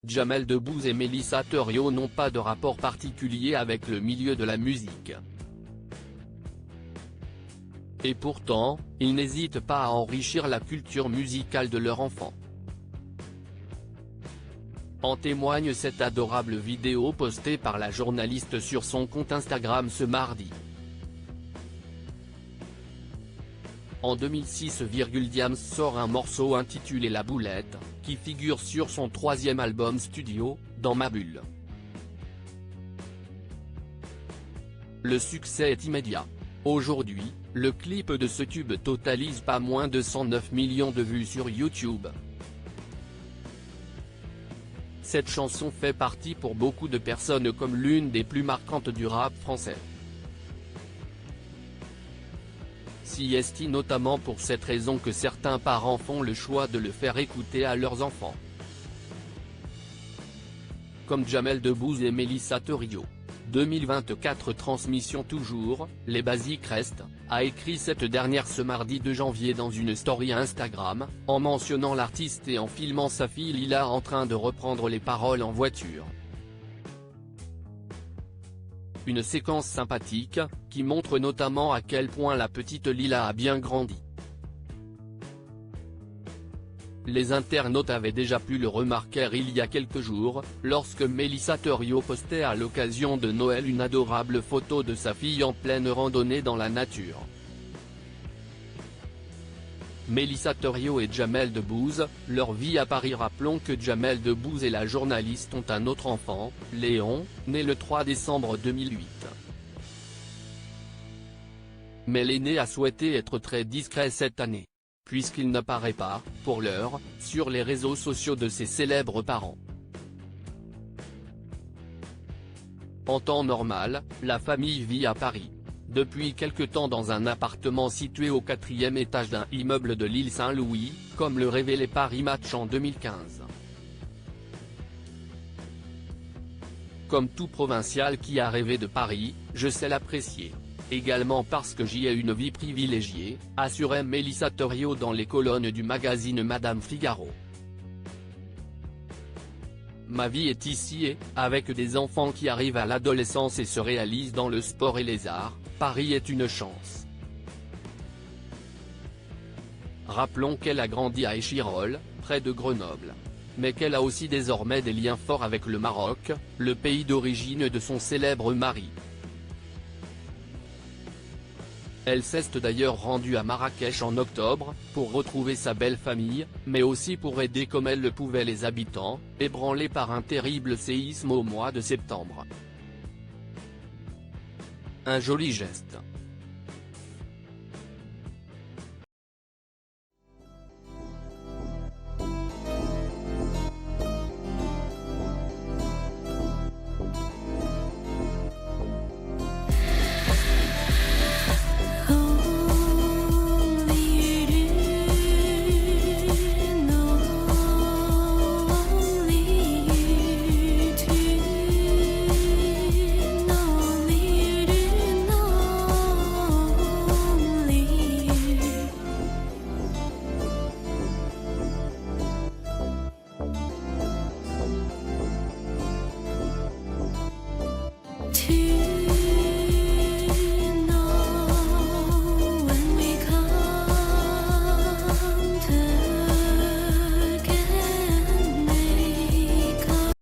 Jamel Debbouze et Mélissa Thériault n'ont pas de rapport particulier avec le milieu de la musique. Et pourtant, ils n'hésitent pas à enrichir la culture musicale de leur enfant. En témoigne cette adorable vidéo postée par la journaliste sur son compte Instagram ce mardi. En 2006, Diams sort un morceau intitulé La Boulette, qui figure sur son 3e album studio, Dans ma bulle. Le succès est immédiat. Aujourd'hui, le clip de ce tube totalise pas moins de 109 millions de vues sur YouTube. Cette chanson fait partie pour beaucoup de personnes comme l'une des plus marquantes du rap français. Si est notamment pour cette raison que certains parents font le choix de le faire écouter à leurs enfants. Comme Jamel Debbouze et Mélissa Thériault. 2024 Transmission toujours, les basiques restent, a écrit cette dernière ce mardi 2 janvier dans une story Instagram, en mentionnant l'artiste et en filmant sa fille Lila en train de reprendre les paroles en voiture. Une séquence sympathique, qui montre notamment à quel point la petite Lila a bien grandi. Les internautes avaient déjà pu le remarquer il y a quelques jours, lorsque Mélissa Thériault postait à l'occasion de Noël une adorable photo de sa fille en pleine randonnée dans la nature. Mélissa Thériault et Jamel Debbouze, leur vie à Paris. Rappelons que Jamel Debbouze et la journaliste ont un autre enfant, Léon, né le 3 décembre 2008. Mais l'aîné a souhaité être très discret cette année, puisqu'il n'apparaît pas, pour l'heure, sur les réseaux sociaux de ses célèbres parents. En temps normal, la famille vit à Paris. Depuis quelque temps dans un appartement situé au 4e étage d'un immeuble de l'île Saint-Louis, comme le révélait Paris Match en 2015. Comme tout provincial qui a rêvé de Paris, je sais l'apprécier. Également parce que j'y ai une vie privilégiée, assurait Mélissa Thériault dans les colonnes du magazine Madame Figaro. Ma vie est ici et, avec des enfants qui arrivent à l'adolescence et se réalisent dans le sport et les arts, Paris est une chance. Rappelons qu'elle a grandi à Échirolles, près de Grenoble. Mais qu'elle a aussi désormais des liens forts avec le Maroc, le pays d'origine de son célèbre mari. Elle s'est d'ailleurs rendue à Marrakech en octobre, pour retrouver sa belle famille, mais aussi pour aider comme elle le pouvait les habitants, ébranlés par un terrible séisme au mois de septembre. Un joli geste.